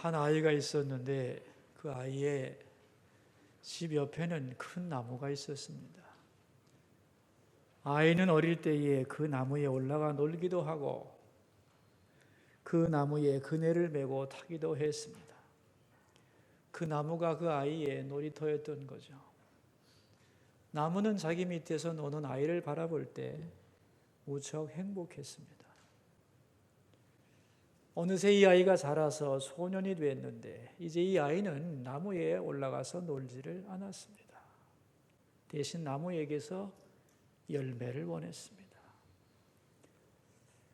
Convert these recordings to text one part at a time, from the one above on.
한 아이가 있었는데 그 아이의 집 옆에는 큰 나무가 있었습니다. 아이는 어릴 때에 그 나무에 올라가 놀기도 하고 그 나무에 그네를 메고 타기도 했습니다. 그 나무가 그 아이의 놀이터였던 거죠. 나무는 자기 밑에서 노는 아이를 바라볼 때 무척 행복했습니다. 어느새 이 아이가 자라서 소년이 됐는데 이제 이 아이는 나무에 올라가서 놀지를 않았습니다. 대신 나무에게서 열매를 원했습니다.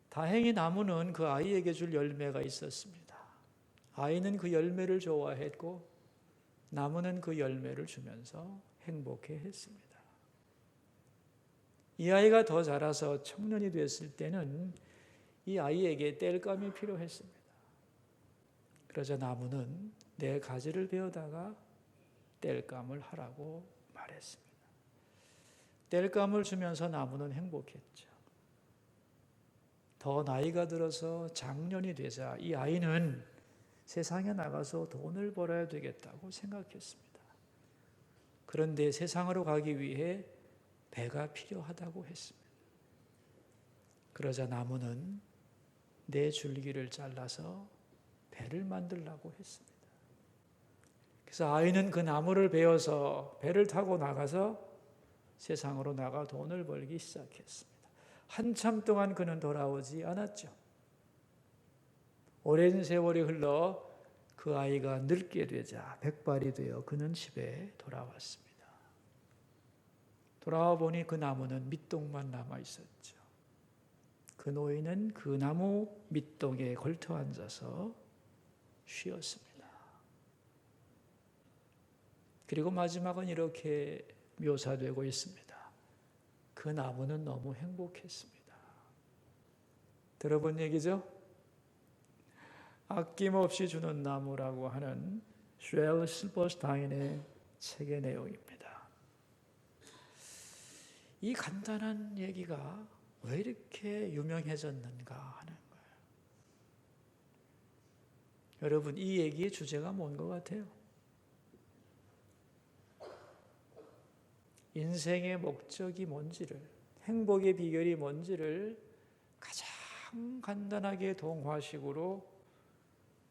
다행히 나무는 그 아이에게 줄 열매가 있었습니다. 아이는 그 열매를 좋아했고 나무는 그 열매를 주면서 행복해했습니다. 이 아이가 더 자라서 청년이 됐을 때는 이 아이에게 땔감이 필요했습니다. 그러자 나무는 내 가지를 베어다가 땔감을 하라고 말했습니다. 땔감을 주면서 나무는 행복했죠. 더 나이가 들어서 장년이 되자 이 아이는 세상에 나가서 돈을 벌어야 되겠다고 생각했습니다. 그런데 세상으로 가기 위해 배가 필요하다고 했습니다. 그러자 나무는 내 줄기를 잘라서 배를 만들라고 했습니다. 그래서 아이는 그 나무를 베어서 배를 타고 나가서 세상으로 나가 돈을 벌기 시작했습니다. 한참 동안 그는 돌아오지 않았죠. 오랜 세월이 흘러 그 아이가 늙게 되자 백발이 되어 그는 집에 돌아왔습니다. 돌아와 보니 그 나무는 밑동만 남아 있었죠. 그 노인은 그 나무 밑동에 걸터 앉아서 쉬었습니다. 그리고 마지막은 이렇게 묘사되고 있습니다. 그 나무는 너무 행복했습니다. 들어본 얘기죠? 아낌없이 주는 나무라고 하는 쉘 실버스타인의 책의 내용입니다. 이 간단한 얘기가 왜 이렇게 유명해졌는가 하는 거예요. 여러분, 이 얘기의 주제가 뭔 것 같아요? 인생의 목적이 뭔지를, 행복의 비결이 뭔지를 가장 간단하게 동화식으로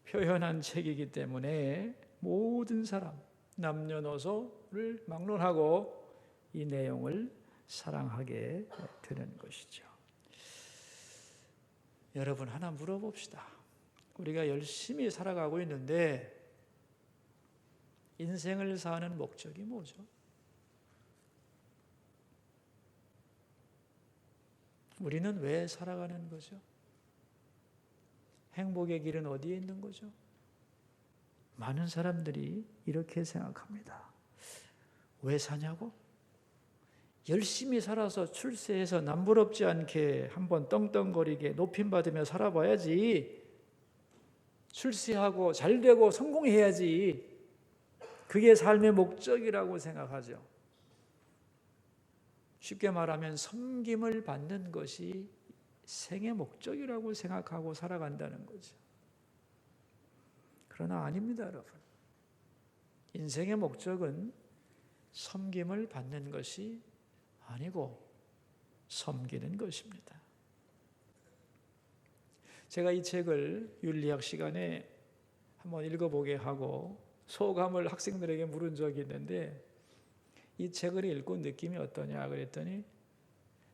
표현한 책이기 때문에 모든 사람, 남녀노소를 막론하고 이 내용을 사랑하게 되는 것이죠. 여러분, 하나 물어봅시다. 우리가 열심히 살아가고 있는데 인생을 사는 목적이 뭐죠? 우리는 왜 살아가는 거죠? 행복의 길은 어디에 있는 거죠? 많은 사람들이 이렇게 생각합니다. 왜 사냐고? 열심히 살아서 출세해서 남부럽지 않게 한번 떵떵거리게 높임받으며 살아봐야지. 출세하고 잘되고 성공해야지. 그게 삶의 목적이라고 생각하죠. 쉽게 말하면 섬김을 받는 것이 생의 목적이라고 생각하고 살아간다는 거죠. 그러나 아닙니다, 여러분. 인생의 목적은 섬김을 받는 것이 아니고 섬기는 것입니다. 제가 이 책을 윤리학 시간에 한번 읽어보게 하고 소감을 학생들에게 물은 적이 있는데 이 책을 읽고 느낌이 어떠냐 그랬더니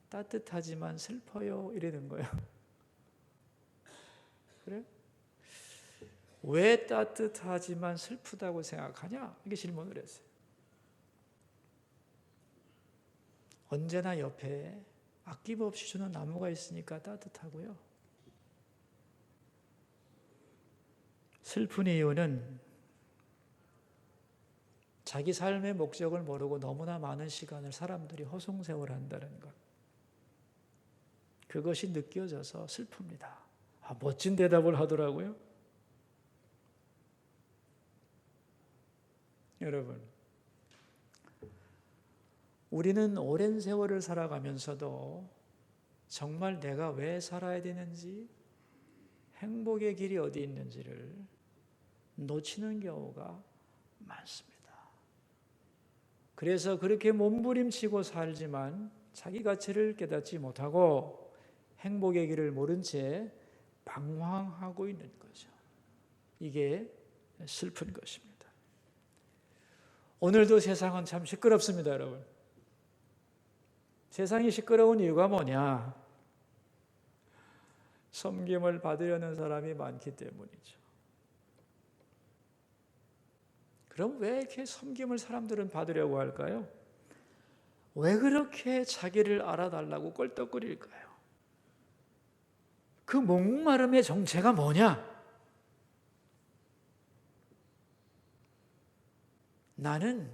따뜻하지만 슬퍼요 이러는 거예요. 그래? 왜 따뜻하지만 슬프다고 생각하냐? 이렇게 질문을 했어요. 언제나 옆에 아낌없이 주는 나무가 있으니까 따뜻하고요. 슬픈 이유는 자기 삶의 목적을 모르고 너무나 많은 시간을 사람들이 허송세월한다는 것. 그것이 느껴져서 슬픕니다. 멋진 대답을 하더라고요. 여러분, 우리는 오랜 세월을 살아가면서도 정말 내가 왜 살아야 되는지, 행복의 길이 어디 있는지를 놓치는 경우가 많습니다. 그래서 그렇게 몸부림치고 살지만 자기 가치를 깨닫지 못하고 행복의 길을 모른 채 방황하고 있는 거죠. 이게 슬픈 것입니다. 오늘도 세상은 참 시끄럽습니다, 여러분. 세상이 시끄러운 이유가 뭐냐? 섬김을 받으려는 사람이 많기 때문이죠. 그럼 왜 이렇게 섬김을 사람들은 받으려고 할까요? 왜 그렇게 자기를 알아달라고 껄떡거릴까요? 그 목마름의 정체가 뭐냐? 나는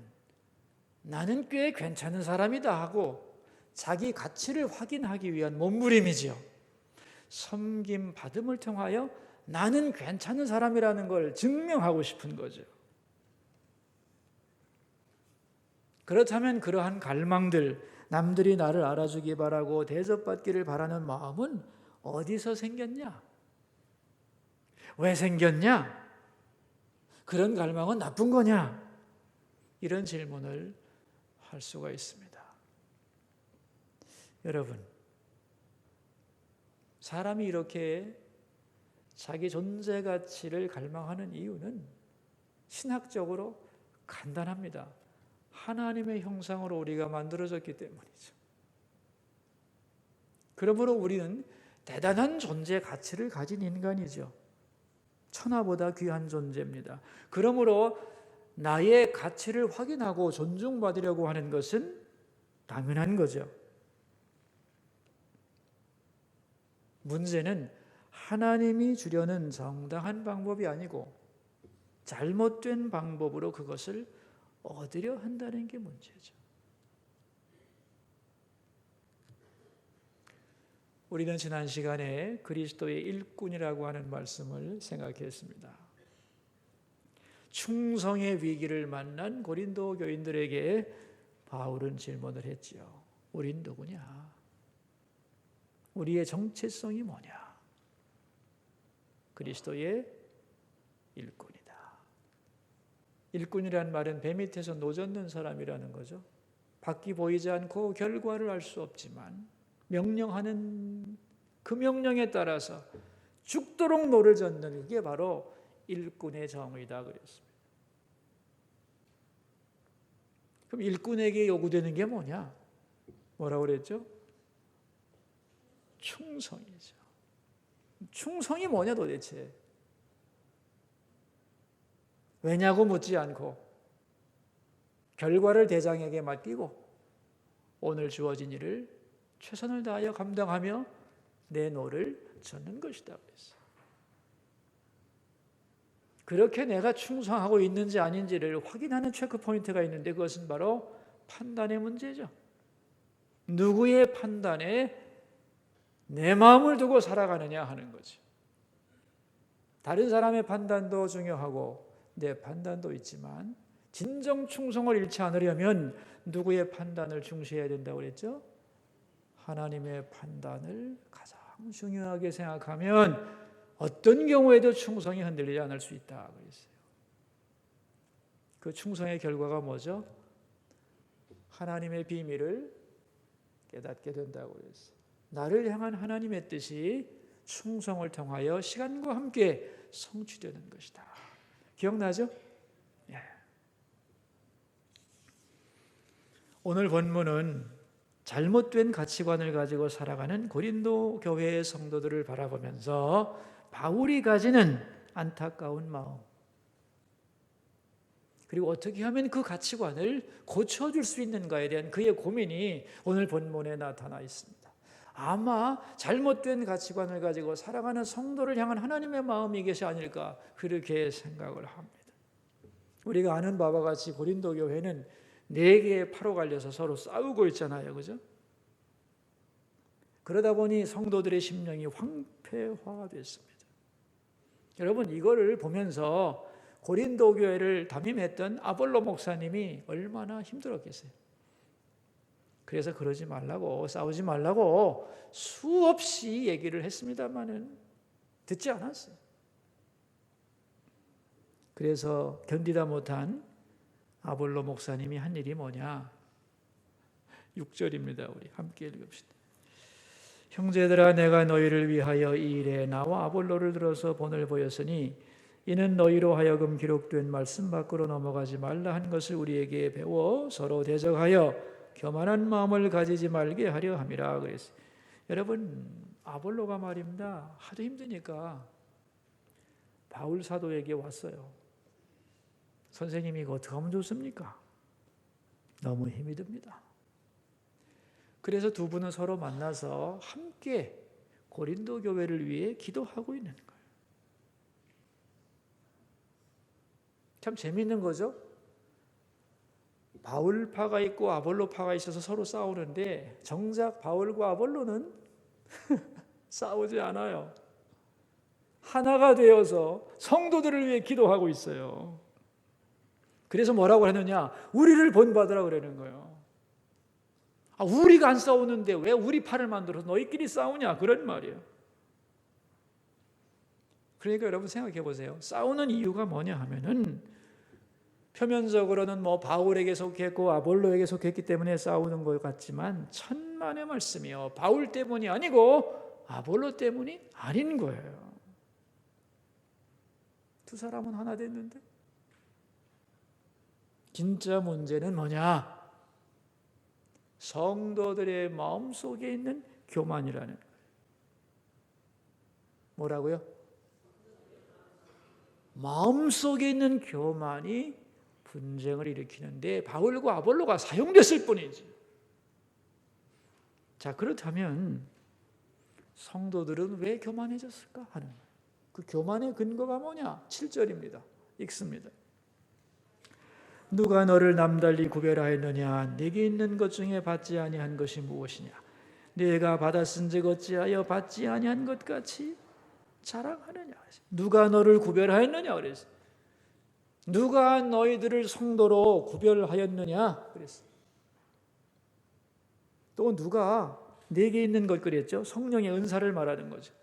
꽤 괜찮은 사람이다 하고 자기 가치를 확인하기 위한 몸부림이지요. 섬김 받음을 통하여 나는 괜찮은 사람이라는 걸 증명하고 싶은 거죠. 그렇다면 그러한 갈망들, 남들이 나를 알아주기 바라고 대접받기를 바라는 마음은 어디서 생겼냐? 왜 생겼냐? 그런 갈망은 나쁜 거냐? 이런 질문을 할 수가 있습니다. 여러분, 사람이 이렇게 자기 존재 가치를 갈망하는 이유는 신학적으로 간단합니다. 하나님의 형상으로 우리가 만들어졌기 때문이죠. 그러므로 우리는 대단한 존재 가치를 가진 인간이죠. 천하보다 귀한 존재입니다. 그러므로 나의 가치를 확인하고 존중받으려고 하는 것은 당연한 거죠. 문제는 하나님이 주려는 정당한 방법이 아니고 잘못된 방법으로 그것을 얻으려 한다는 게 문제죠. 우리는 지난 시간에 그리스도의 일꾼이라고 하는 말씀을 생각했습니다. 충성의 위기를 만난 고린도 교인들에게 바울은 질문을 했지요. 우린 누구냐? 우리의 정체성이 뭐냐? 그리스도의 일꾼이다. 일꾼이란 말은 배 밑에서 노젓는 사람이라는 거죠. 밖이 보이지 않고 결과를 알 수 없지만 명령하는 그 명령에 따라서 죽도록 노를 젓는 게 바로 일꾼의 정의다 그랬습니다. 그럼 일꾼에게 요구되는 게 뭐냐? 뭐라고 그랬죠? 충성이죠. 충성이 뭐냐 도대체? 왜냐고 묻지 않고 결과를 대장에게 맡기고 오늘 주어진 일을 최선을 다하여 감당하며 내 노를 젓는 것이다 그랬어요. 그렇게 내가 충성하고 있는지 아닌지를 확인하는 체크포인트가 있는데 그것은 바로 판단의 문제죠. 누구의 판단에 내 마음을 두고 살아가느냐 하는 거죠. 다른 사람의 판단도 중요하고 내 판단도 있지만 진정 충성을 잃지 않으려면 누구의 판단을 중시해야 된다고 그랬죠? 하나님의 판단을 가장 중요하게 생각하면 어떤 경우에도 충성이 흔들리지 않을 수 있다 그랬어요. 그 충성의 결과가 뭐죠? 하나님의 비밀을 깨닫게 된다고 그랬어요. 나를 향한 하나님의 뜻이 충성을 통하여 시간과 함께 성취되는 것이다. 기억나죠? 예. 오늘 본문은 잘못된 가치관을 가지고 살아가는 고린도 교회의 성도들을 바라보면서 바울이 가지는 안타까운 마음, 그리고 어떻게 하면 그 가치관을 고쳐줄 수 있는가에 대한 그의 고민이 오늘 본문에 나타나 있습니다. 아마 잘못된 가치관을 가지고 살아가는 성도를 향한 하나님의 마음이 이것이 아닐까 그렇게 생각을 합니다. 우리가 아는 바와 같이 고린도 교회는 4개의 파로 갈려서 서로 싸우고 있잖아요. 그죠? 그러다 보니 성도들의 심령이 황폐화됐습니다. 여러분 이거를 보면서 고린도 교회를 담임했던 아볼로 목사님이 얼마나 힘들었겠어요. 그래서 그러지 말라고, 싸우지 말라고 수없이 얘기를 했습니다마는 듣지 않았어요. 그래서 견디다 못한 아볼로 목사님이 한 일이 뭐냐? 6절입니다. 우리 함께 읽읍시다. 형제들아, 내가 너희를 위하여 이 일에 나와 아볼로를 들어서 본을 보였으니 이는 너희로 하여금 기록된 말씀 밖으로 넘어가지 말라 한 것을 우리에게 배워 서로 대적하여 교만한 마음을 가지지 말게 하려 함이라 그랬어요. 여러분, 아볼로가 말입니다. 하도 힘드니까 바울 사도에게 왔어요. 선생님이 이거 어떻게 하면 좋습니까? 너무 힘이 듭니다. 그래서 두 분은 서로 만나서 함께 고린도 교회를 위해 기도하고 있는 거예요. 참 재미있는 거죠? 바울파가 있고 아볼로파가 있어서 서로 싸우는데 정작 바울과 아볼로는 싸우지 않아요. 하나가 되어서 성도들을 위해 기도하고 있어요. 그래서 뭐라고 하느냐? 우리를 본받으라 그러는 거예요. 우리가 안 싸우는데 왜 우리 팔을 만들어서 너희끼리 싸우냐? 그런 말이에요. 그러니까 여러분 생각해 보세요. 싸우는 이유가 뭐냐 하면은 표면적으로는 뭐 바울에게 속했고 아볼로에게 속했기 때문에 싸우는 것 같지만 천만의 말씀이요. 바울 때문이 아니고 아볼로 때문이 아닌 거예요. 두 사람은 하나 됐는데 진짜 문제는 뭐냐? 성도들의 마음속에 있는 교만이라는 거예요. 뭐라고요? 마음속에 있는 교만이 분쟁을 일으키는데 바울과 아볼로가 사용됐을 뿐이지. 자, 그렇다면 성도들은 왜 교만해졌을까 하는 거예요. 그 교만의 근거가 뭐냐? 7절입니다. 읽습니다. 누가 너를 남달리 구별하였느냐? 네게 있는 것 중에 받지 아니한 것이 무엇이냐? 네가 받았은즉 어찌하여 받지 아니한 것 같이 자랑하느냐? 누가 너를 구별하였느냐? 그랬어. 누가 너희들을 성도로 구별하였느냐? 그랬어. 또 누가 네게 있는 것 그랬죠? 성령의 은사를 말하는 거죠.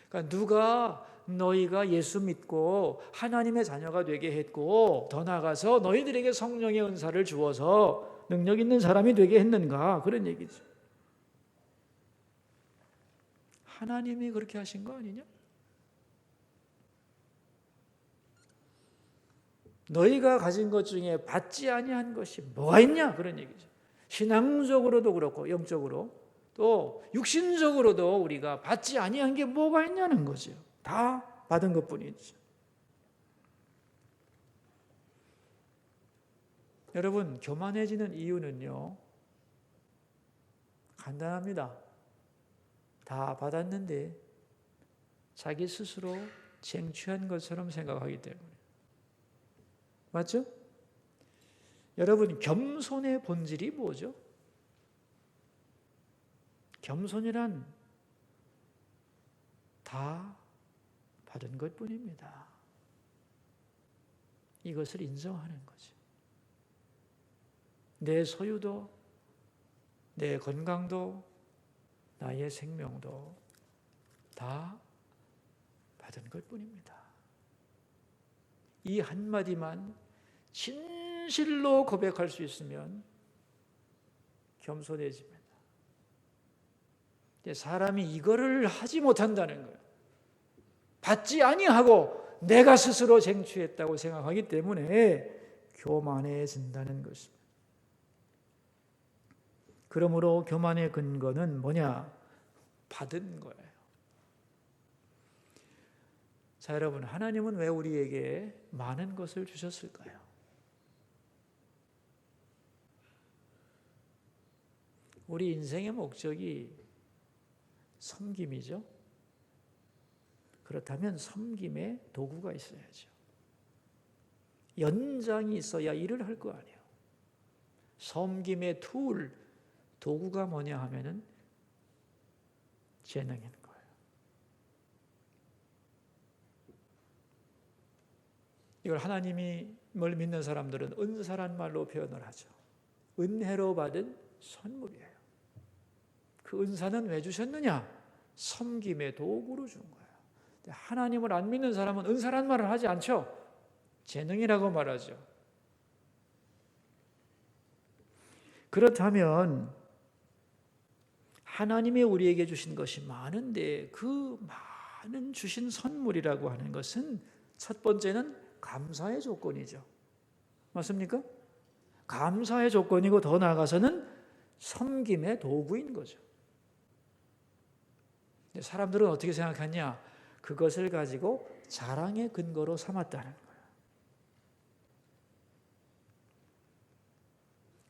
그러니까 누가 너희가 예수 믿고 하나님의 자녀가 되게 했고 더 나아가서 너희들에게 성령의 은사를 주어서 능력 있는 사람이 되게 했는가? 그런 얘기죠. 하나님이 그렇게 하신 거 아니냐? 너희가 가진 것 중에 받지 아니한 것이 뭐가 있냐? 그런 얘기죠. 신앙적으로도 그렇고 영적으로 또 육신적으로도 우리가 받지 아니한 게 뭐가 있냐는 거죠. 다 받은 것뿐이죠. 여러분, 교만해지는 이유는요, 간단합니다. 다 받았는데 자기 스스로 쟁취한 것처럼 생각하기 때문에. 맞죠? 여러분, 겸손의 본질이 뭐죠? 겸손이란 다 받은 것뿐입니다. 이것을 인정하는 거죠. 내 소유도, 내 건강도, 나의 생명도 다 받은 것뿐입니다. 이 한마디만 진실로 고백할 수 있으면 겸손해집니다. 사람이 이거를 하지 못한다는 거예요. 받지 아니하고 내가 스스로 쟁취했다고 생각하기 때문에 교만해진다는 것입니다. 그러므로 교만의 근거는 뭐냐? 받은 거예요. 자, 여러분, 하나님은 왜 우리에게 많은 것을 주셨을까요? 우리 인생의 목적이 섬김이죠. 그렇다면 섬김에 도구가 있어야죠. 연장이 있어야 일을 할 거 아니에요. 섬김의 도구가 뭐냐 하면은 재능인 거예요. 이걸 하나님을 믿는 사람들은 은사란 말로 표현을 하죠. 은혜로 받은 선물이에요. 그 은사는 왜 주셨느냐? 섬김의 도구로 준 거예요. 하나님을 안 믿는 사람은 은사란 말을 하지 않죠. 재능이라고 말하죠. 그렇다면 하나님이 우리에게 주신 것이 많은데 그 많은 주신 선물이라고 하는 것은 첫 번째는 감사의 조건이죠. 맞습니까? 감사의 조건이고 더 나아가서는 섬김의 도구인 거죠. 사람들은 어떻게 생각하냐? 그것을 가지고 자랑의 근거로 삼았다는 거예요.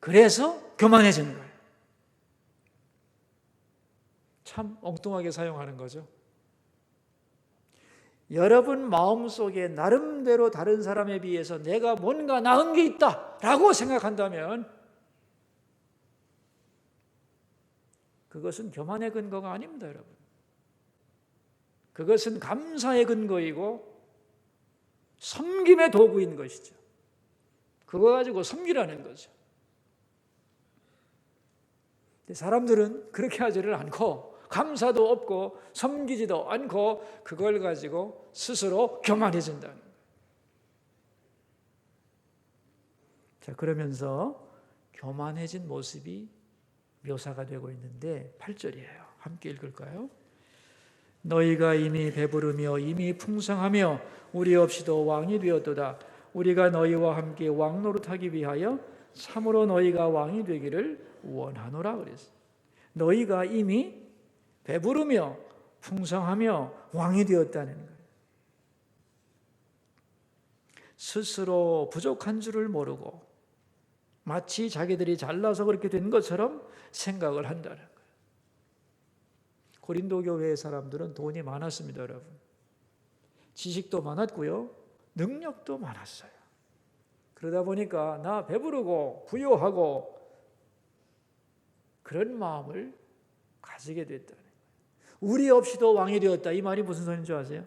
그래서 교만해지는 거예요. 참 엉뚱하게 사용하는 거죠. 여러분 마음속에 나름대로 다른 사람에 비해서 내가 뭔가 나은 게 있다라고 생각한다면 그것은 교만의 근거가 아닙니다, 여러분. 그것은 감사의 근거이고 섬김의 도구인 것이죠. 그거 가지고 섬기라는 거죠. 사람들은 그렇게 하지를 않고 감사도 없고 섬기지도 않고 그걸 가지고 스스로 교만해진다는 거예요. 자, 그러면서 교만해진 모습이 묘사가 되고 있는데 8절이에요. 함께 읽을까요? 너희가 이미 배부르며 이미 풍성하며 우리 없이도 왕이 되었도다. 우리가 너희와 함께 왕 노릇하기 위하여 참으로 너희가 왕이 되기를 원하노라 그랬어요. 너희가 이미 배부르며 풍성하며 왕이 되었다는 거예요. 스스로 부족한 줄을 모르고 마치 자기들이 잘나서 그렇게 된 것처럼 생각을 한다는 거예요. 고린도 교회의 사람들은 돈이 많았습니다, 여러분. 지식도 많았고요. 능력도 많았어요. 그러다 보니까 나 배부르고 부유하고 그런 마음을 가지게 됐다는 거예요. 우리 없이도 왕이 되었다. 이 말이 무슨 소리인 줄 아세요?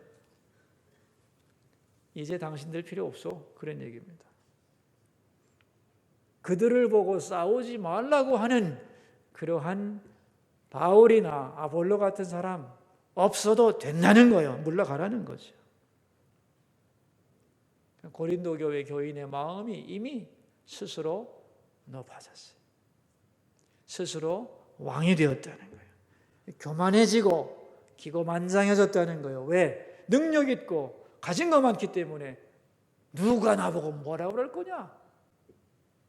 이제 당신들 필요 없어. 그런 얘기입니다. 그들을 보고 싸우지 말라고 하는 그러한 바울이나 아볼로 같은 사람 없어도 된다는 거예요. 물러가라는 거죠. 고린도 교회 교인의 마음이 이미 스스로 높아졌어요. 스스로 왕이 되었다는 거예요. 교만해지고 기고만장해졌다는 거예요. 왜? 능력 있고 가진 것 많기 때문에 누가 나보고 뭐라고 그럴 거냐?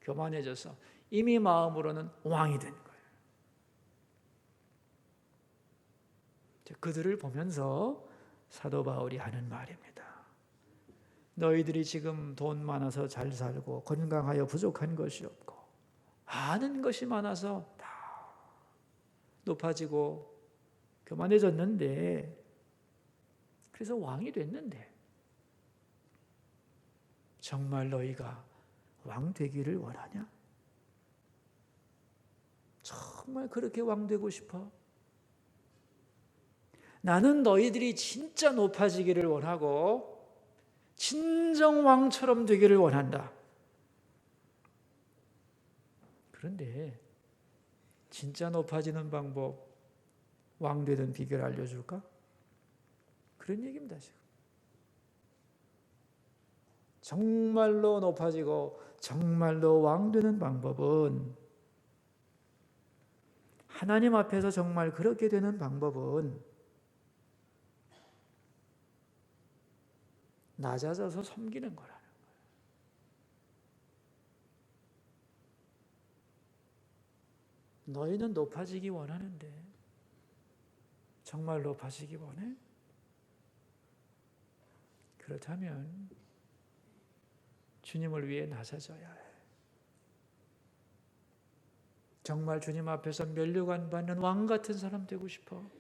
교만해져서 이미 마음으로는 왕이 된 거예요. 그들을 보면서 사도 바울이 하는 말입니다. 너희들이 지금 돈 많아서 잘 살고 건강하여 부족한 것이 없고 아는 것이 많아서 다 높아지고 교만해졌는데 그래서 왕이 됐는데 정말 너희가 왕 되기를 원하냐? 정말 그렇게 왕 되고 싶어? 나는 너희들이 진짜 높아지기를 원하고 진정 왕처럼 되기를 원한다. 그런데 진짜 높아지는 방법, 왕 되는 비결 알려줄까? 그런 얘기입니다, 지금. 정말로 높아지고 정말로 왕 되는 방법은 하나님 앞에서 정말 그렇게 되는 방법은 낮아져서 섬기는 거라는 거예요. 너희는 높아지기 원하는데 정말 높아지기 원해? 그렇다면 주님을 위해 낮아져야 해. 정말 주님 앞에서 면류관 안 받는 왕 같은 사람 되고 싶어?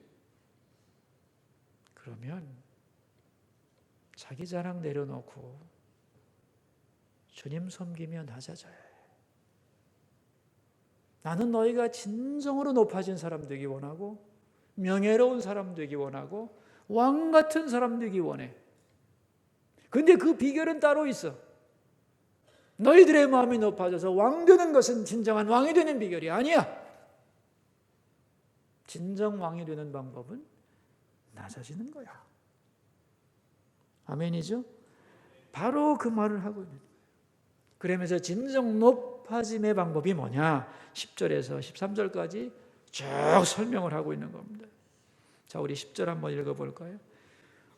그러면 자기 자랑 내려놓고 주님 섬기며 낮아져야 해. 나는 너희가 진정으로 높아진 사람 되기 원하고 명예로운 사람 되기 원하고 왕 같은 사람 되기 원해. 근데 그 비결은 따로 있어. 너희들의 마음이 높아져서 왕 되는 것은 진정한 왕이 되는 비결이 아니야. 진정 왕이 되는 방법은 낮아지는 거야. 아멘이죠? 바로 그 말을 하고 있는 거예요. 그러면서 진정 높아짐의 방법이 뭐냐? 10절에서 13절까지 쭉 설명을 하고 있는 겁니다. 자, 우리 10절 한번 읽어볼까요?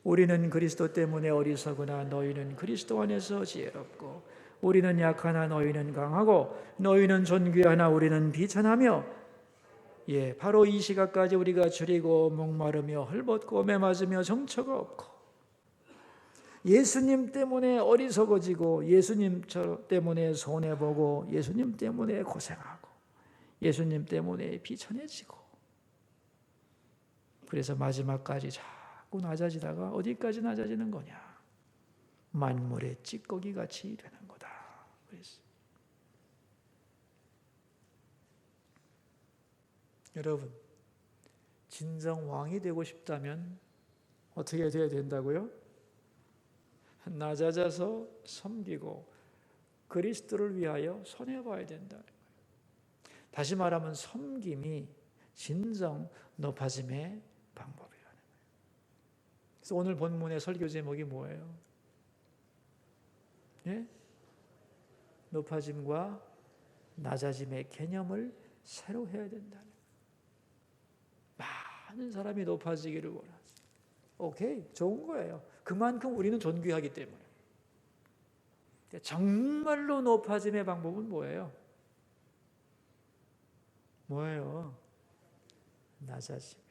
우리는 그리스도 때문에 어리석으나 너희는 그리스도 안에서 지혜롭고, 우리는 약하나 너희는 강하고, 너희는 존귀하나 우리는 비천하며. 바로 이 시각까지 우리가 줄이고 목마르며 헐벗고 매맞으며 정처가 없고, 예수님 때문에 어리석어지고, 예수님 때문에 손해보고, 예수님 때문에 고생하고, 예수님 때문에 비천해지고, 그래서 마지막까지 자꾸 낮아지다가 어디까지 낮아지는 거냐? 만물의 찌꺼기 같이 되는 거다. 그랬어요. 여러분, 진정 왕이 되고 싶다면 어떻게 돼야 된다고요? 낮아져서 섬기고 그리스도를 위하여 손해봐야 된다. 다시 말하면 섬김이 진정 높아짐의 방법이라는 거예요. 그래서 오늘 본문의 설교 제목이 뭐예요? 높아짐과 낮아짐의 개념을 새로 해야 된다는 거예요. 많은 사람이 높아지기를 원하지. 오케이, 좋은 거예요. 그만큼 우리는 존귀하기 때문에. 정말로 높아짐의 방법은 뭐예요? 뭐예요? 낮아짐이에요.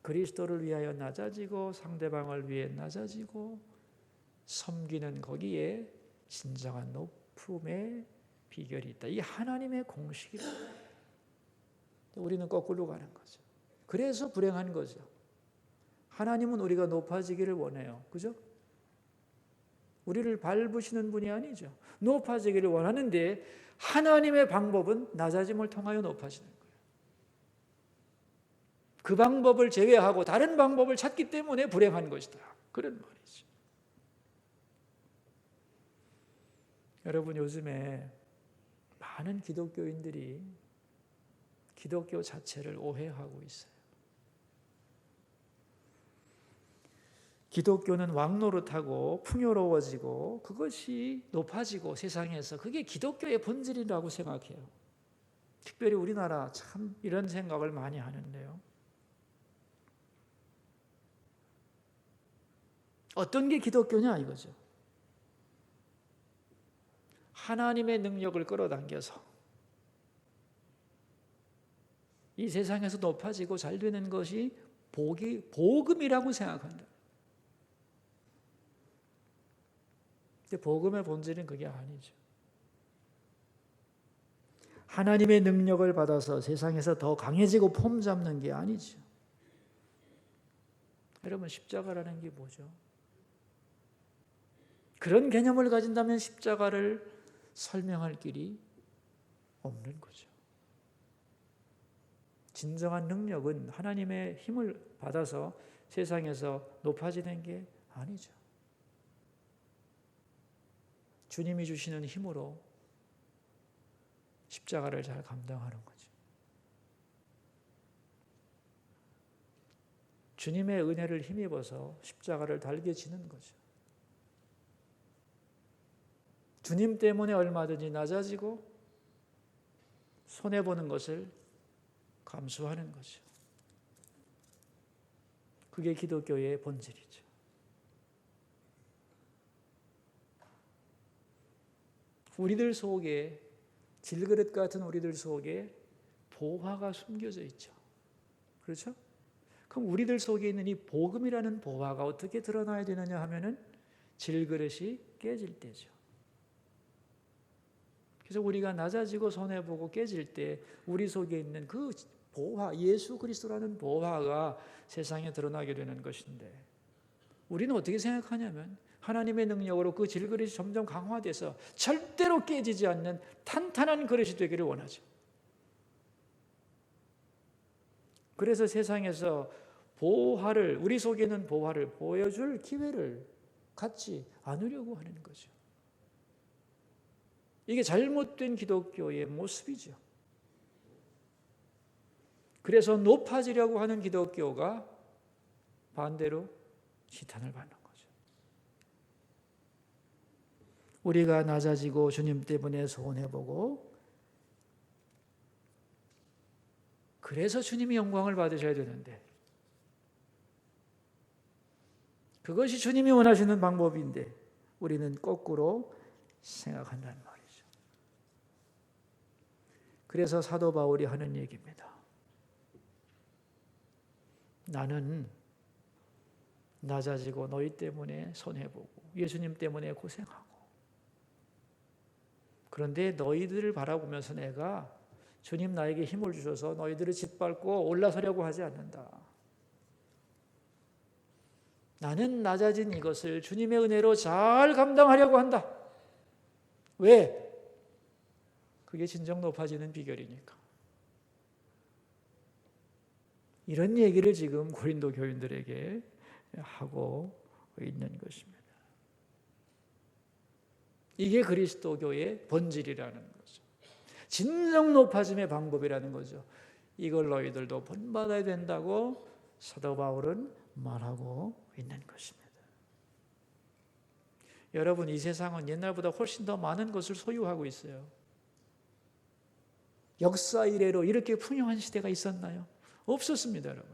그리스도를 위하여 낮아지고 상대방을 위해 낮아지고 섬기는 거기에 진정한 높음의 비결이 있다. 이 하나님의 공식이다. 우리는 거꾸로 가는 거죠. 그래서 불행한 거죠. 하나님은 우리가 높아지기를 원해요. 그죠? 우리를 밟으시는 분이 아니죠. 높아지기를 원하는데 하나님의 방법은 낮아짐을 통하여 높아지는 거예요. 그 방법을 제외하고 다른 방법을 찾기 때문에 불행한 것이다. 그런 말이죠. 여러분, 요즘에 많은 기독교인들이 기독교 자체를 오해하고 있어요. 기독교는 왕노릇하고 풍요로워지고 그것이 높아지고 세상에서 그게 기독교의 본질이라고 생각해요. 특별히 우리나라 참 이런 생각을 많이 하는데요. 어떤 게 기독교냐 이거죠. 하나님의 능력을 끌어당겨서 이 세상에서 높아지고 잘 되는 것이 복음이라고 생각한다. 근데 복음의 본질은 그게 아니죠. 하나님의 능력을 받아서 세상에서 더 강해지고 폼 잡는 게 아니죠. 여러분, 십자가라는 게 뭐죠? 그런 개념을 가진다면 십자가를 설명할 길이 없는 거죠. 진정한 능력은 하나님의 힘을 받아서 세상에서 높아지는 게 아니죠. 주님이 주시는 힘으로 십자가를 잘 감당하는 거죠. 주님의 은혜를 힘입어서 십자가를 달게 지는 거죠. 주님 때문에 얼마든지 낮아지고 손해보는 것을 감수하는 거죠. 그게 기독교의 본질이죠. 우리들 속에, 질그릇 같은 우리들 속에 보화가 숨겨져 있죠. 그렇죠? 그럼 우리들 속에 있는 이 복음이라는 보화가 어떻게 드러나야 되느냐 하면은 질그릇이 깨질 때죠. 그래서 우리가 낮아지고 손해보고 깨질 때 우리 속에 있는 그 보화, 예수 그리스도라는 보화가 세상에 드러나게 되는 것인데, 우리는 어떻게 생각하냐면 하나님의 능력으로 그 질그릇이 점점 강화돼서 절대로 깨지지 않는 탄탄한 그릇이 되기를 원하죠. 그래서 세상에서 보화를, 우리 속에 있는 보화를 보여줄 기회를 갖지 않으려고 하는 거죠. 이게 잘못된 기독교의 모습이죠. 그래서 높아지려고 하는 기독교가 반대로 시탄을 받는 거죠. 우리가 낮아지고 주님 때문에 손해보고 그래서 주님이 영광을 받으셔야 되는데 그것이 주님이 원하시는 방법인데 우리는 거꾸로 생각한다는 말이죠. 그래서 사도 바울이 하는 얘기입니다. 나는 낮아지고 너희 때문에 손해보고 예수님 때문에 고생하고 그런데 너희들을 바라보면서 내가 주님 나에게 힘을 주셔서 너희들을 짓밟고 올라서려고 하지 않는다. 나는 낮아진 이것을 주님의 은혜로 잘 감당하려고 한다. 왜? 그게 진정 높아지는 비결이니까. 이런 얘기를 지금 고린도 교인들에게 하고 있는 것입니다. 이게 그리스도교의 본질이라는 거죠. 진정 높아짐의 방법이라는 거죠. 이걸 너희들도 본받아야 된다고 사도 바울은 말하고 있는 것입니다. 여러분, 이 세상은 옛날보다 훨씬 더 많은 것을 소유하고 있어요. 역사 이래로 이렇게 풍요한 시대가 있었나요? 없었습니다, 여러분.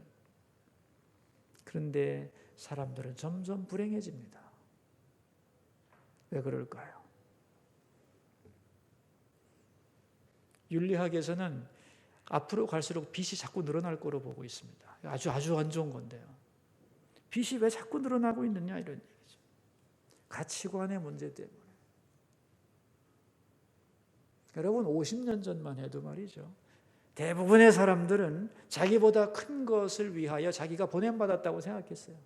그런데 사람들은 점점 불행해집니다. 왜 그럴까요? 윤리학에서는 앞으로 갈수록 빚이 자꾸 늘어날 거로 보고 있습니다. 아주 안 좋은 건데요. 빚이 왜 자꾸 늘어나고 있느냐 이런 얘기죠. 가치관의 문제 때문에. 여러분 50년 전만 해도 말이죠. 대부분의 사람들은 자기보다 큰 것을 위하여 자기가 보냄받았다고 생각했어요.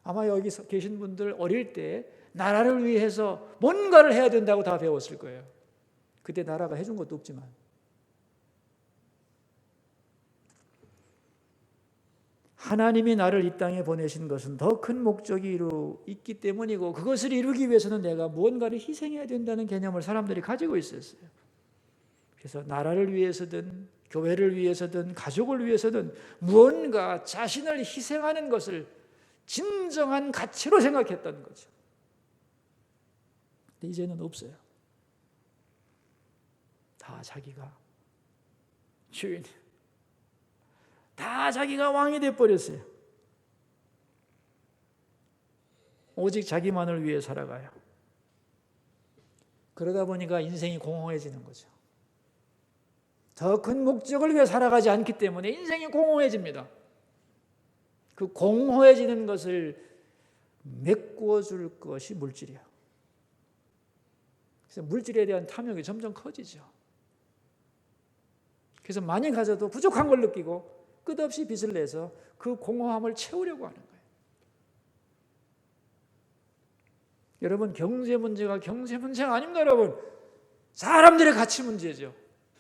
아마 여기 계신 분들 어릴 때 나라를 위해서 뭔가를 해야 된다고 다 배웠을 거예요. 그때 나라가 해준 것도 없지만. 하나님이 나를 이 땅에 보내신 것은 더 큰 목적이 있기 때문이고 그것을 이루기 위해서는 내가 무언가를 희생해야 된다는 개념을 사람들이 가지고 있었어요. 그래서 나라를 위해서든 교회를 위해서든 가족을 위해서든 무언가 자신을 희생하는 것을 진정한 가치로 생각했던 거죠. 근데 이제는 없어요. 다 자기가 주인, 다 자기가 왕이 돼버렸어요. 오직 자기만을 위해 살아가요. 그러다 보니까 인생이 공허해지는 거죠. 더 큰 목적을 위해 살아가지 않기 때문에 인생이 공허해집니다. 그 공허해지는 것을 메꾸어 줄 것이 물질이야. 그래서 물질에 대한 탐욕이 점점 커지죠. 그래서 많이 가져도 부족한 걸 느끼고 끝없이 빚을 내서 그 공허함을 채우려고 하는 거예요. 여러분, 경제 문제가 경제 문제가 아닙니다, 여러분. 사람들의 가치 문제죠.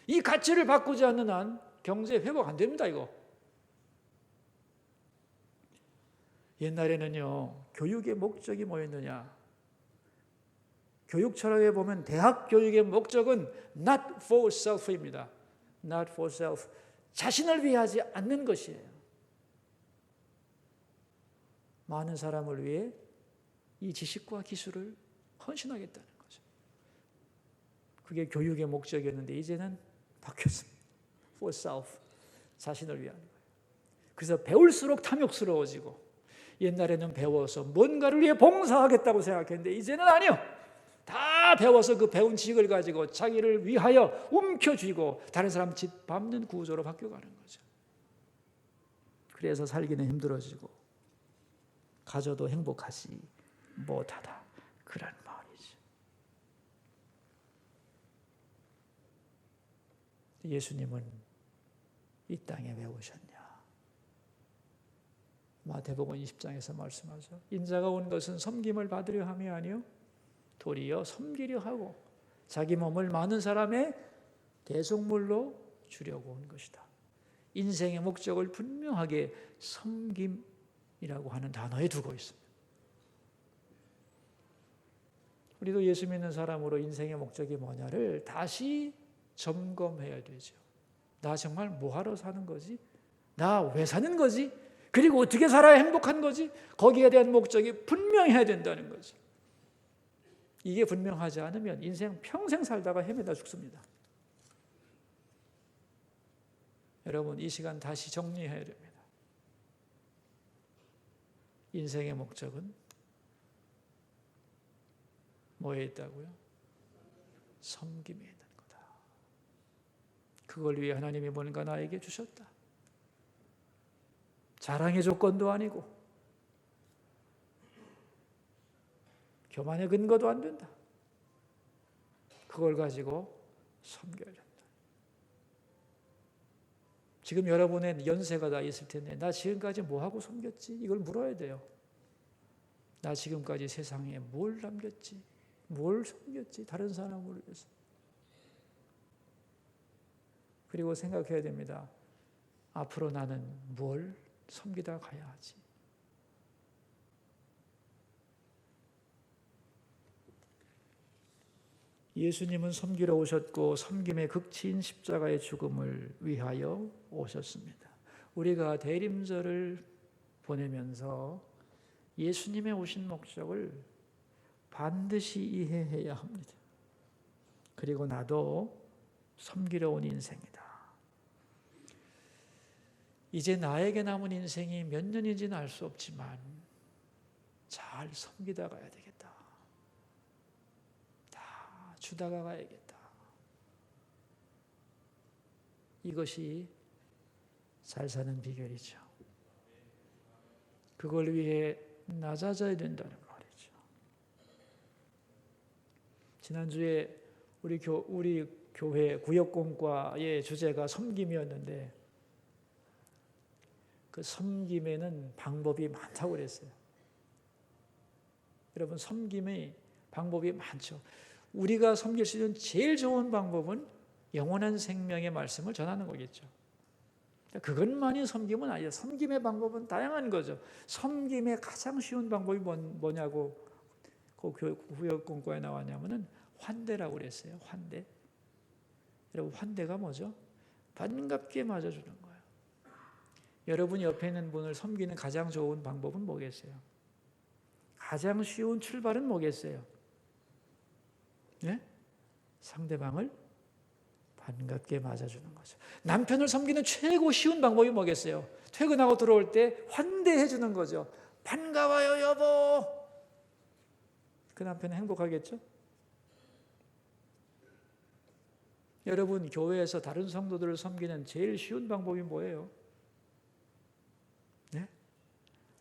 이 가치를 바꾸지 않는 한 경제 회복 안 됩니다, 이거. 옛날에는요, 교육의 목적이 뭐였느냐? 교육 철학에 보면 대학 교육의 목적은 not for self입니다. not for self. 자신을 위하지 않는 것이에요. 많은 사람을 위해 이 지식과 기술을 헌신하겠다는 거죠. 그게 교육의 목적이었는데 이제는 바뀌었습니다. for self. 자신을 위한 거예요. 그래서 배울수록 탐욕스러워지고 옛날에는 배워서 뭔가를 위해 봉사하겠다고 생각했는데 이제는 아니요. 다 배워서 그 배운 지식을 가지고 자기를 위하여 움켜쥐고 다른 사람 짓밟는 구조로 바뀌어가는 거죠. 그래서 살기는 힘들어지고 가져도 행복하지 못하다. 그런 말이죠. 예수님은 이 땅에 왜 오셨냐? 마태복음 20장에서 말씀하죠. 인자가 온 것은 섬김을 받으려 함이 아니요 도리어 섬기려 하고 자기 몸을 많은 사람의 대속물로 주려고 온 것이다. 인생의 목적을 분명하게 섬김이라고 하는 단어에 두고 있습니다. 우리도 예수 믿는 사람으로 인생의 목적이 뭐냐를 다시 점검해야 되죠. 나 정말 뭐하러 사는 거지? 나 왜 사는 거지? 그리고 어떻게 살아야 행복한 거지? 거기에 대한 목적이 분명해야 된다는 거죠. 이게 분명하지 않으면 인생 평생 살다가 헤매다 죽습니다. 여러분, 이 시간 다시 정리해야 됩니다. 인생의 목적은 뭐에 있다고요? 섬김에 있는 거다. 그걸 위해 하나님이 뭔가 나에게 주셨다. 자랑의 조건도 아니고 교만의 근거도 안 된다. 그걸 가지고 섬겨야 된다. 지금 여러분의 연세가 다 있을 텐데 나 지금까지 뭐하고 섬겼지? 이걸 물어야 돼요. 나 지금까지 세상에 뭘 남겼지? 뭘 섬겼지? 다른 사람을 위해서. 그리고 생각해야 됩니다. 앞으로 나는 뭘 섬기다 가야 하지? 예수님은 섬기러 오셨고 섬김의 극치인 십자가의 죽음을 위하여 오셨습니다. 우리가 대림절을 보내면서 예수님의 오신 목적을 반드시 이해해야 합니다. 그리고 나도 섬기러 온 인생이다. 이제 나에게 남은 인생이 몇 년인지는 알 수 없지만 잘 섬기다 가야 되겠다. 다 주다가 가야겠다. 이것이 잘 사는 비결이죠. 그걸 위해 낮아져야 된다는 말이죠. 지난주에 우리 교회 구역공과의 주제가 섬김이었는데 그 섬김에는 방법이 많다고 그랬어요. 여러분, 섬김의 방법이 많죠. 우리가 섬길 수 있는 제일 좋은 방법은 영원한 생명의 말씀을 전하는 거겠죠. 그것만이 섬김은 아니에요. 섬김의 방법은 다양한 거죠. 섬김의 가장 쉬운 방법이 뭐냐고 그 구역공과에 나왔냐면은 환대라고 그랬어요. 환대. 여러분, 환대가 뭐죠? 반갑게 맞아주는 거예요. 여러분 옆에 있는 분을 섬기는 가장 좋은 방법은 뭐겠어요? 가장 쉬운 출발은 뭐겠어요? 네? 상대방을 반갑게 맞아주는 거죠. 남편을 섬기는 최고 쉬운 방법이 뭐겠어요? 퇴근하고 들어올 때 환대해 주는 거죠. 반가워요, 여보. 그 남편은 행복하겠죠? 여러분, 교회에서 다른 성도들을 섬기는 제일 쉬운 방법이 뭐예요? 네?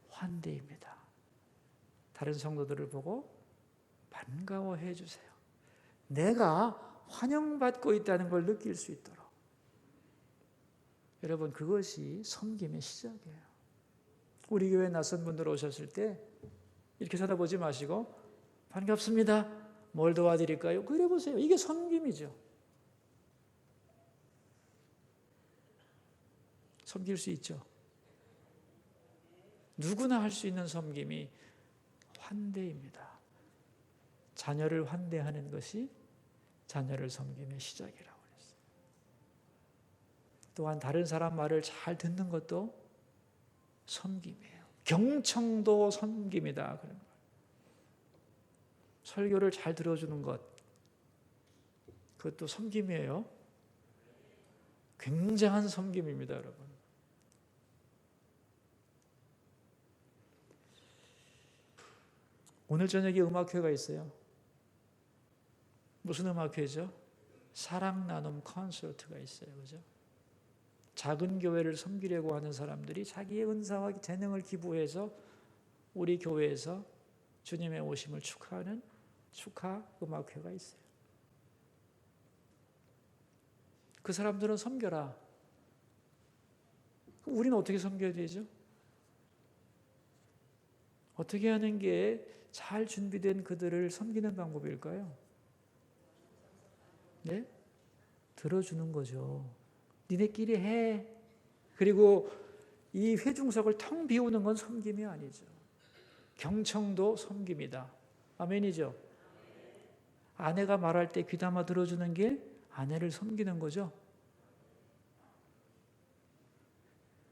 환대입니다. 다른 성도들을 보고 반가워해 주세요. 내가 환영받고 있다는 걸 느낄 수 있도록. 여러분, 그것이 섬김의 시작이에요. 우리 교회 낯선 분들 오셨을 때 이렇게 쳐다보지 마시고 반갑습니다. 뭘 도와드릴까요? 그래 보세요. 이게 섬김이죠. 섬길 수 있죠. 누구나 할 수 있는 섬김이 환대입니다. 자녀를 환대하는 것이 자녀를 섬김의 시작이라고 했어요. 또한 다른 사람 말을 잘 듣는 것도 섬김이에요. 경청도 섬김이다. 그런 거예요. 설교를 잘 들어주는 것, 그것도 섬김이에요. 굉장한 섬김입니다, 여러분. 오늘 저녁에 음악회가 있어요. 무슨 음악회죠? 사랑 나눔 콘서트가 있어요. 그죠? 작은 교회를 섬기려고 하는 사람들이 자기의 은사와 재능을 기부해서 우리 교회에서 주님의 오심을 축하하는 축하 음악회가 있어요. 그 사람들은 섬겨라. 우리는 어떻게 섬겨야 되죠? 어떻게 하는 게 잘 준비된 그들을 섬기는 방법일까요? 네? 들어주는 거죠. 니네끼리 해. 그리고 이 회중석을 텅 비우는 건 섬김이 아니죠. 경청도 섬김이다. 아멘이죠. 아내가 말할 때 귀담아 들어주는 게 아내를 섬기는 거죠.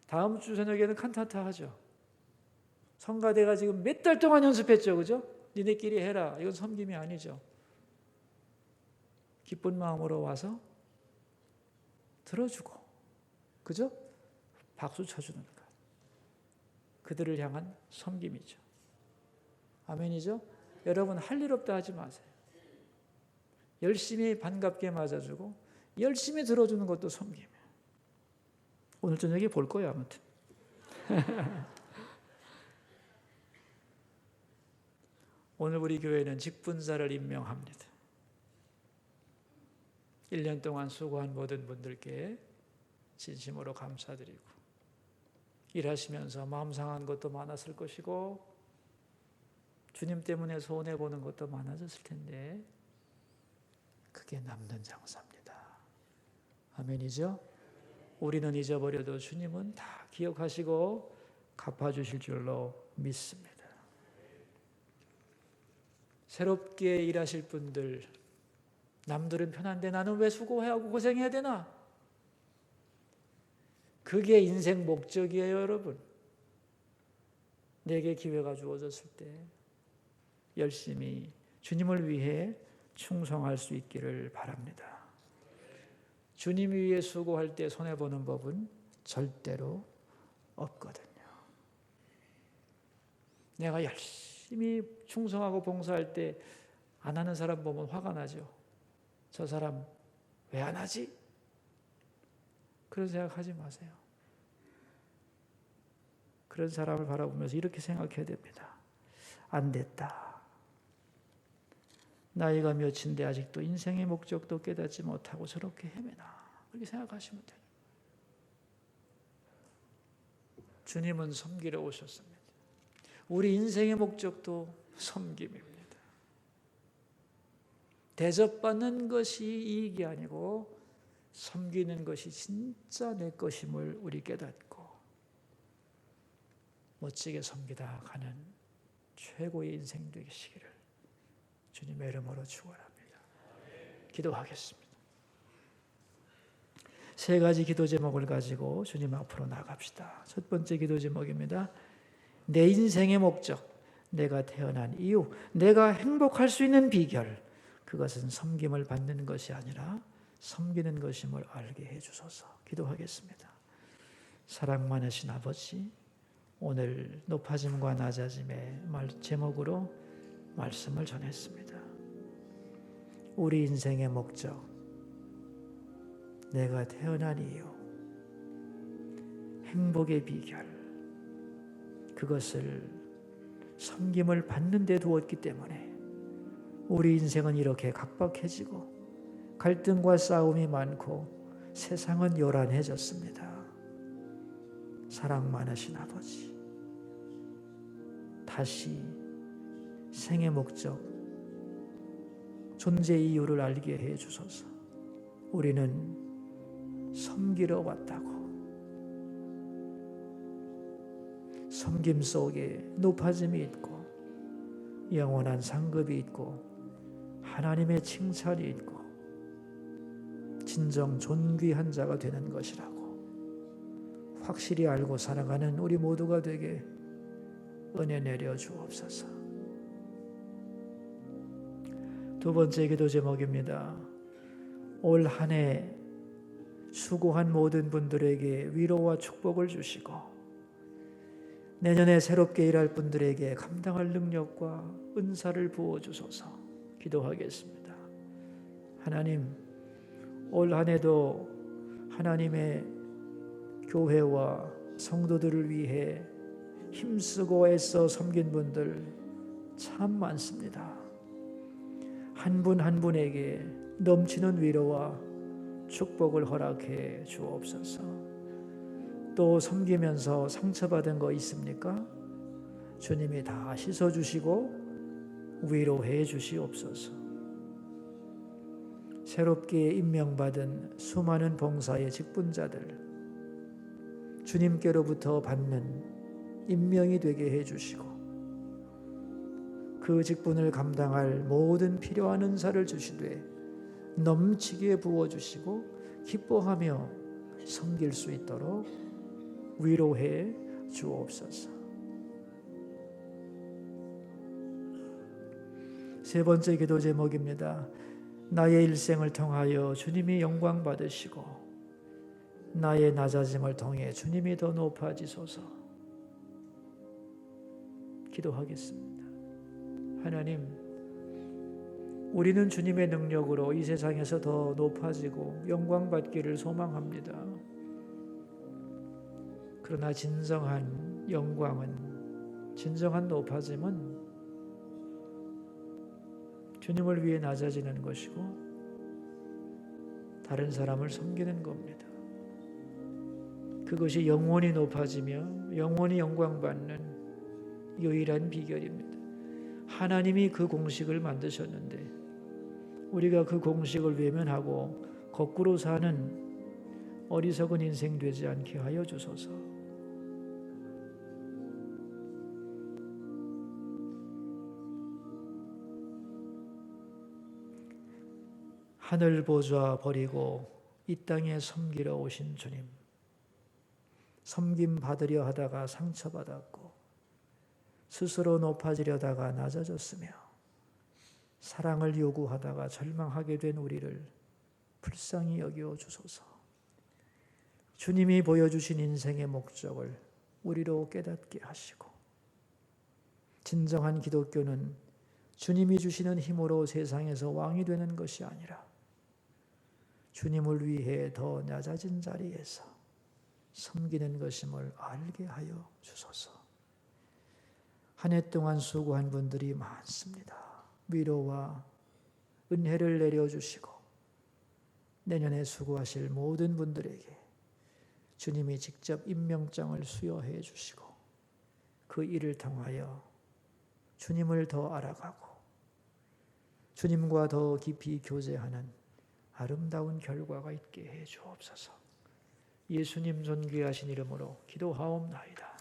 다음 주 저녁에는 칸타타 하죠. 성가대가 지금 몇 달 동안 연습했죠. 그죠? 니네끼리 해라. 이건 섬김이 아니죠. 기쁜 마음으로 와서 들어주고, 그죠? 박수 쳐주는 것. 그들을 향한 섬김이죠. 아멘이죠? 여러분, 할 일 없다 하지 마세요. 열심히 반갑게 맞아주고 열심히 들어주는 것도 섬김이에요. 오늘 저녁에 볼 거예요, 아무튼. 오늘 우리 교회는 직분자를 임명합니다. 1년 동안 수고한 모든 분들께 진심으로 감사드리고, 일하시면서 마음 상한 것도 많았을 것이고 주님 때문에 손해보는 것도 많아졌을 텐데 그게 남는 장사입니다. 아멘이죠? 우리는 잊어버려도 주님은 다 기억하시고 갚아주실 줄로 믿습니다. 새롭게 일하실 분들, 남들은 편한데 나는 왜 수고하고 고생해야 되나? 그게 인생 목적이에요, 여러분. 내게 기회가 주어졌을 때 열심히 주님을 위해 충성할 수 있기를 바랍니다. 주님 위해 수고할 때 손해보는 법은 절대로 없거든요. 내가 열심히 충성하고 봉사할 때 안 하는 사람 보면 화가 나죠. 저 사람 왜 안 하지? 그런 생각하지 마세요. 그런 사람을 바라보면서 이렇게 생각해야 됩니다. 안 됐다. 나이가 몇인데 아직도 인생의 목적도 깨닫지 못하고 저렇게 헤매나. 그렇게 생각하시면 돼요. 주님은 섬기러 오셨습니다. 우리 인생의 목적도 섬김입니다. 대접받는 것이 이익이 아니고 섬기는 것이 진짜 내 것임을 우리 깨닫고 멋지게 섬기다 가는 최고의 인생 되시기를 주님의 이름으로 축원합니다. 기도하겠습니다. 세 가지 기도 제목을 가지고 주님 앞으로 나갑시다. 첫 번째 기도 제목입니다. 내 인생의 목적, 내가 태어난 이유, 내가 행복할 수 있는 비결, 그것은 섬김을 받는 것이 아니라 섬기는 것임을 알게 해주소서. 기도하겠습니다. 사랑 많으신 아버지, 오늘 높아짐과 낮아짐의 제목으로 말씀을 전했습니다. 우리 인생의 목적, 내가 태어난 이유, 행복의 비결, 그것을 섬김을 받는 데 두었기 때문에 우리 인생은 이렇게 각박해지고 갈등과 싸움이 많고 세상은 요란해졌습니다. 사랑 많으신 아버지, 다시 생의 목적, 존재 이유를 알게 해 주소서. 우리는 섬기러 왔다고, 섬김 속에 높아짐이 있고 영원한 상급이 있고 하나님의 칭찬이 있고 진정 존귀한 자가 되는 것이라고 확실히 알고 살아가는 우리 모두가 되게 은혜 내려 주옵소서. 두 번째 기도 제목입니다. 올 한 해 수고한 모든 분들에게 위로와 축복을 주시고 내년에 새롭게 일할 분들에게 감당할 능력과 은사를 부어주소서. 기도하겠습니다. 하나님, 올 한 해도 하나님의 교회와 성도들을 위해 힘쓰고 애써 섬긴 분들 참 많습니다. 한 분 한 분에게 넘치는 위로와 축복을 허락해 주옵소서. 또 섬기면서 상처받은 거 있습니까? 주님이 다 씻어주시고 위로해 주시옵소서. 새롭게 임명받은 수많은 봉사의 직분자들, 주님께로부터 받는 임명이 되게 해주시고 그 직분을 감당할 모든 필요한 은사를 주시되 넘치게 부어주시고 기뻐하며 섬길 수 있도록 위로해 주옵소서. 세 번째 기도 제목입니다. 나의 일생을 통하여 주님이 영광 받으시고 나의 낮아짐을 통해 주님이 더 높아지소서. 기도하겠습니다. 하나님, 우리는 주님의 능력으로 이 세상에서 더 높아지고 영광 받기를 소망합니다. 그러나 진정한 영광은, 진정한 높아짐은 주님을 위해 낮아지는 것이고 다른 사람을 섬기는 겁니다. 그것이 영원히 높아지며 영원히 영광받는 유일한 비결입니다. 하나님이 그 공식을 만드셨는데 우리가 그 공식을 외면하고 거꾸로 사는 어리석은 인생 되지 않게 하여 주소서. 하늘 보좌 버리고 이 땅에 섬기러 오신 주님, 섬김 받으려 하다가 상처받았고 스스로 높아지려다가 낮아졌으며 사랑을 요구하다가 절망하게 된 우리를 불쌍히 여겨 주소서. 주님이 보여주신 인생의 목적을 우리로 깨닫게 하시고, 진정한 기독교는 주님이 주시는 힘으로 세상에서 왕이 되는 것이 아니라 주님을 위해 더 낮아진 자리에서 섬기는 것임을 알게 하여 주소서. 한 해 동안 수고한 분들이 많습니다. 위로와 은혜를 내려주시고 내년에 수고하실 모든 분들에게 주님이 직접 임명장을 수여해 주시고 그 일을 통하여 주님을 더 알아가고 주님과 더 깊이 교제하는 아름다운 결과가 있게 해 주옵소서. 예수님 존귀하신 이름으로 기도하옵나이다.